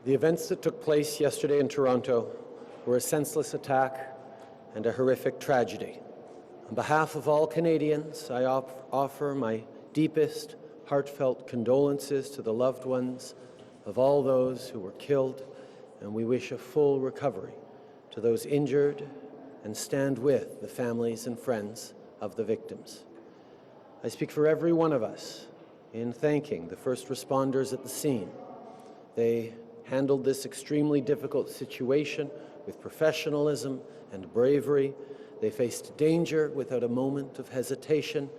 The events that took place yesterday in Toronto were a senseless attack and a horrific tragedy. On behalf of all Canadians, I offer my deepest, heartfelt condolences to the loved ones of all those who were killed, and we wish a full recovery to those injured and stand with the families and friends of the victims. I speak for every one of us in thanking the first responders at the scene. They handled this extremely difficult situation with professionalism and bravery. They faced danger without a moment of hesitation,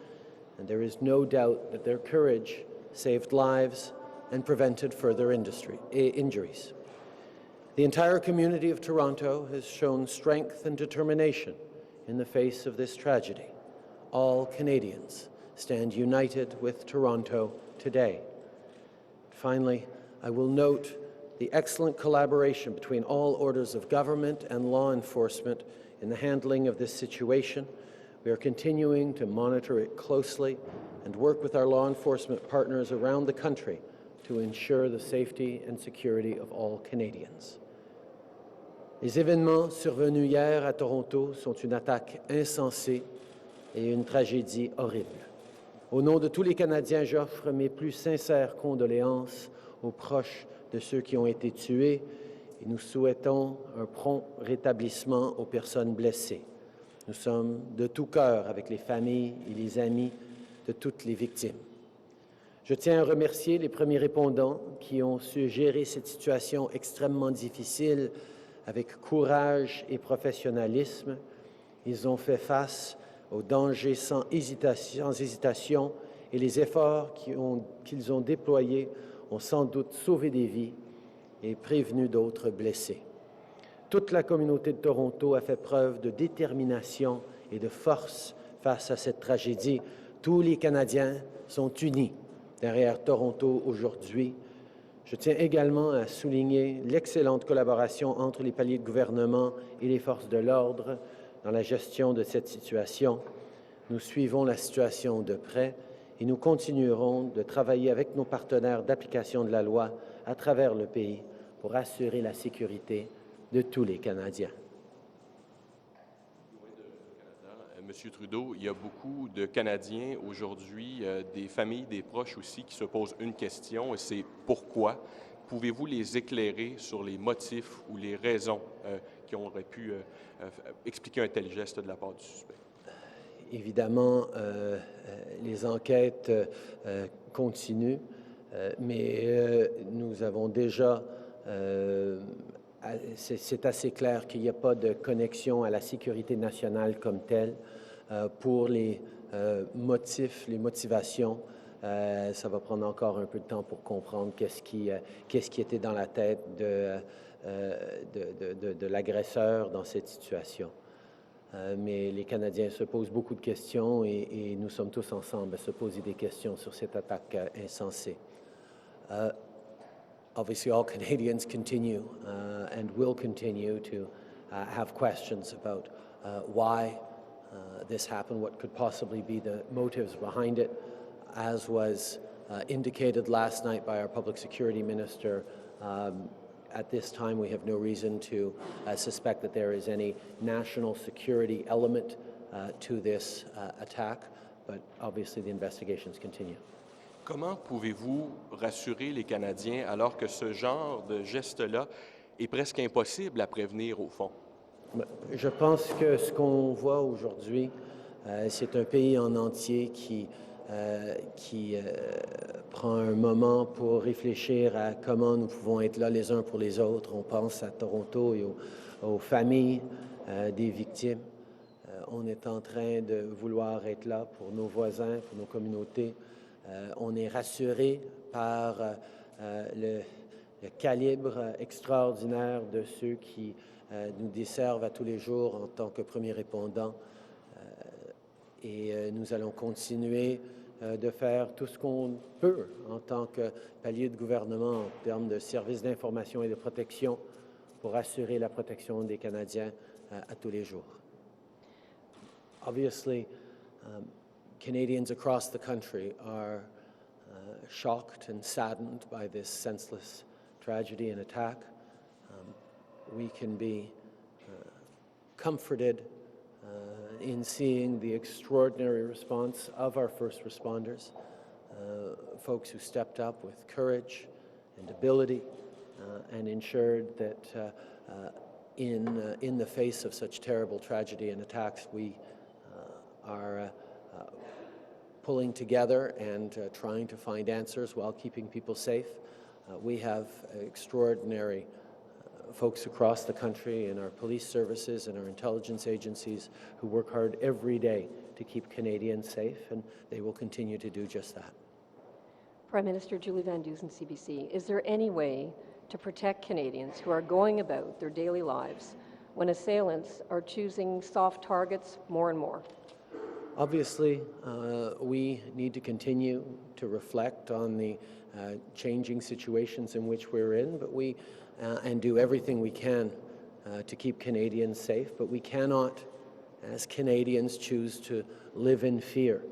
and there is no doubt that their courage saved lives and prevented further injuries. The entire community of Toronto has shown strength and determination in the face of this tragedy. All Canadians stand united with Toronto today. Finally, I will note the excellent collaboration between all orders of government and law enforcement in the handling of this situation. We are continuing to monitor it closely and work with our law enforcement partners around the country to ensure the safety and security of all Canadians. Les événements survenus hier à Toronto sont une attaque insensée et une tragédie horrible. Au nom de tous les Canadiens, j'offre mes plus sincères condoléances aux proches de ceux qui ont été tués et nous souhaitons un prompt rétablissement aux personnes blessées. Nous sommes de tout cœur avec les familles et les amis de toutes les victimes. Je tiens à remercier les premiers répondants qui ont su gérer cette situation extrêmement difficile avec courage et professionnalisme. Ils ont fait face aux dangers sans hésitation et les efforts qu'ils ont déployés ont sans doute sauvé des vies et prévenu d'autres blessés. Toute la communauté de Toronto a fait preuve de détermination et de force face à cette tragédie. Tous les Canadiens sont unis derrière Toronto aujourd'hui. Je tiens également à souligner l'excellente collaboration entre les paliers de gouvernement et les forces de l'ordre dans la gestion de cette situation. Nous suivons la situation de près et nous continuerons de travailler avec nos partenaires d'application de la loi à travers le pays pour assurer la sécurité de tous les Canadiens. Monsieur Trudeau, il y a beaucoup de Canadiens aujourd'hui, des familles, des proches aussi, qui se posent une question, et c'est pourquoi. Pouvez-vous les éclairer sur les motifs ou les raisons qui auraient pu expliquer un tel geste de la part du suspect? Évidemment, les enquêtes continuent, mais nous avons déjà... c'est assez clair qu'il n'y a pas de connexion à la sécurité nationale comme telle. Pour les motifs, les motivations, ça va prendre encore un peu de temps pour comprendre qu'est-ce qui était dans la tête de l'agresseur dans cette situation. Mais les Canadiens se posent beaucoup de questions et nous sommes tous ensemble à se poser des questions sur cette attaque insensée. Obviously, all Canadians continue and will continue to have questions about why this happened, what could possibly be the motives behind it. As was indicated last night by our Public Security Minister, at this time we have no reason to suspect that there is any national security element to this attack, but obviously the investigations continue. Comment pouvez-vous rassurer les Canadiens alors que ce genre de geste-là est presque impossible à prévenir au fond? Je pense que ce qu'on voit aujourd'hui, c'est un pays en entier qui prend un moment pour réfléchir à comment nous pouvons être là les uns pour les autres. On pense à Toronto et aux familles des victimes. On est en train de vouloir être là pour nos voisins, pour nos communautés. On est rassuré par le calibre extraordinaire de ceux qui nous desservent à tous les jours en tant que premiers répondants. Et nous allons continuer de faire tout ce qu'on peut en tant que palier de gouvernement en termes de services d'information et de protection pour assurer la protection des Canadiens à tous les jours. Obviously, Canadians across the country are shocked and saddened by this senseless tragedy and attack. We can be comforted in seeing the extraordinary response of our first responders, folks who stepped up with courage and ability and ensured that in the face of such terrible tragedy and attacks, we are pulling together and trying to find answers while keeping people safe. We have extraordinary folks across the country in our police services and our intelligence agencies who work hard every day to keep Canadians safe, and they will continue to do just that. Prime Minister Julie Van Dusen, CBC, is there any way to protect Canadians who are going about their daily lives when assailants are choosing soft targets more and more? Obviously, we need to continue to reflect on the changing situations in which we're in, but and do everything we can to keep Canadians safe. But we cannot, as Canadians, choose to live in fear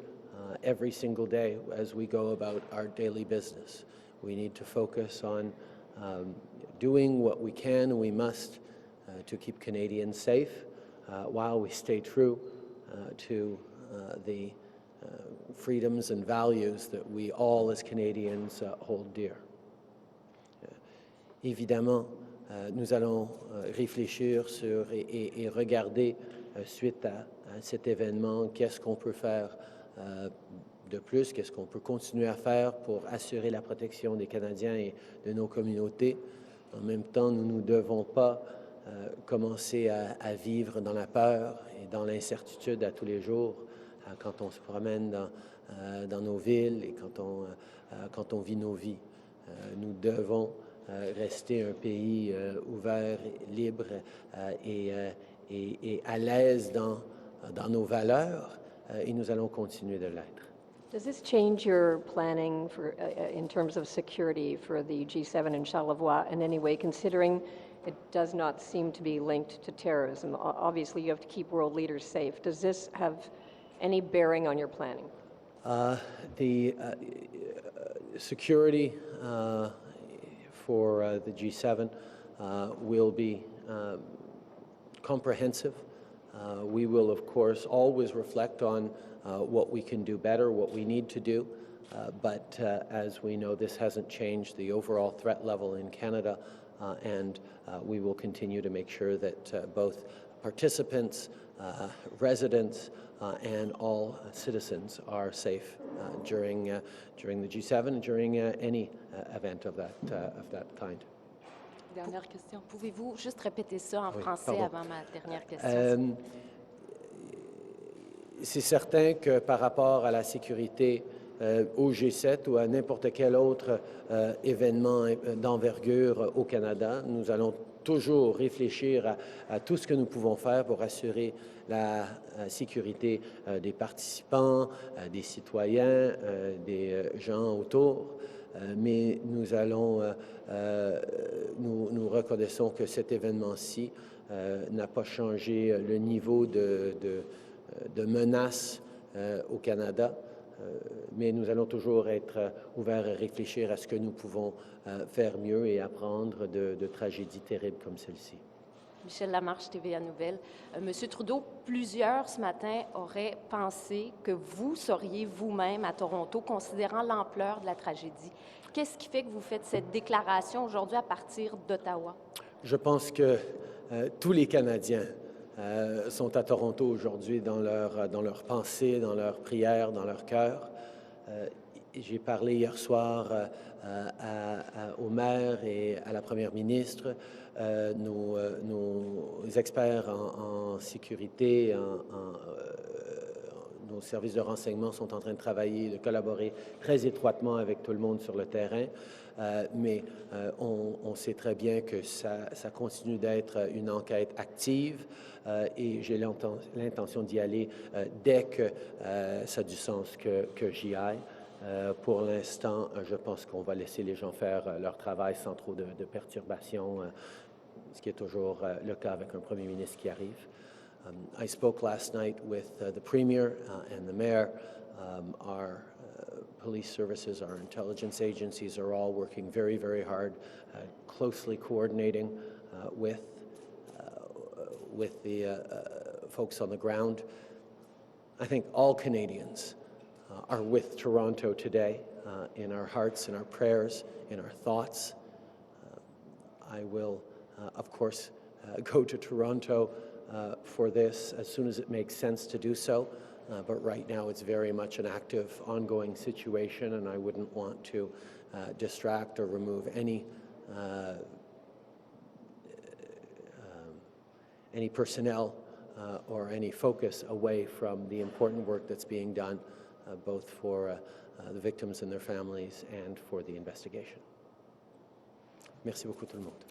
every single day as we go about our daily business. We need to focus on doing what we can and we must to keep Canadians safe while we stay true to the freedoms and values that we all as Canadians hold dear. Évidemment, nous allons réfléchir sur et regarder suite à cet événement, qu'est-ce qu'on peut faire de plus, qu'est-ce qu'on peut continuer à faire pour assurer la protection des Canadiens et de nos communautés. En même temps, nous ne devons pas commencer à vivre dans la peur et dans l'incertitude à tous les jours quand on se promène dans nos villes et quand on vit nos vies. Nous devons rester un pays ouvert, libre et à l'aise dans nos valeurs et nous allons continuer de l'être. Does this change your planning for, in terms of security for the G7 in Charlevoix in any way, considering it does not seem to be linked to terrorism? Obviously, you have to keep world leaders safe. Does this have any bearing on your planning? The security for the G7 will be comprehensive. We will, of course, always reflect on what we can do better, what we need to do, but as we know, this hasn't changed the overall threat level in Canada, and we will continue to make sure that both participants, residents, and all citizens are safe during the G7 and during any event of that kind. Dernière question. Pouvez-vous juste répéter ça en Oui, français pardon. avant ma dernière question? C'est certain que par rapport à la sécurité au G7 ou à n'importe quel autre événement d'envergure au Canada, nous allons toujours réfléchir à tout ce que nous pouvons faire pour assurer la sécurité des participants, des citoyens, des gens autour. Mais nous reconnaissons que cet événement-ci n'a pas changé le niveau de menace au Canada, mais nous allons toujours être ouverts à réfléchir à ce que nous pouvons faire mieux et apprendre de tragédies terribles comme celle-ci. Michel Lamarche, TVA Nouvelles. Monsieur Trudeau, plusieurs ce matin auraient pensé que vous seriez vous-même à Toronto, considérant l'ampleur de la tragédie. Qu'est-ce qui fait que vous faites cette déclaration aujourd'hui à partir d'Ottawa? Je pense que tous les Canadiens sont à Toronto aujourd'hui dans leur pensée, dans leurs prières, dans leur cœur. J'ai parlé hier soir au maire et à la première ministre. Nos experts en sécurité, nos services de renseignement sont en train de travailler, de collaborer très étroitement avec tout le monde sur le terrain. Mais on sait très bien que ça continue d'être une enquête active et j'ai l'intention d'y aller dès que ça a du sens que j'y aille. Pour l'instant, je pense qu'on va laisser les gens faire leur travail sans trop de perturbations, ce qui est toujours le cas avec un premier ministre qui arrive. I spoke last night with the Premier and the Mayor. Our police services, our intelligence agencies are all working very, very hard, closely coordinating with the folks on the ground. I think all Canadians are with Toronto today, in our hearts, in our prayers, in our thoughts. I will, of course, go to Toronto for this as soon as it makes sense to do so. But right now it's very much an active, ongoing situation, and I wouldn't want to distract or remove any personnel or any focus away from the important work that's being done, both for the victims and their families and for the investigation. Merci beaucoup tout le monde.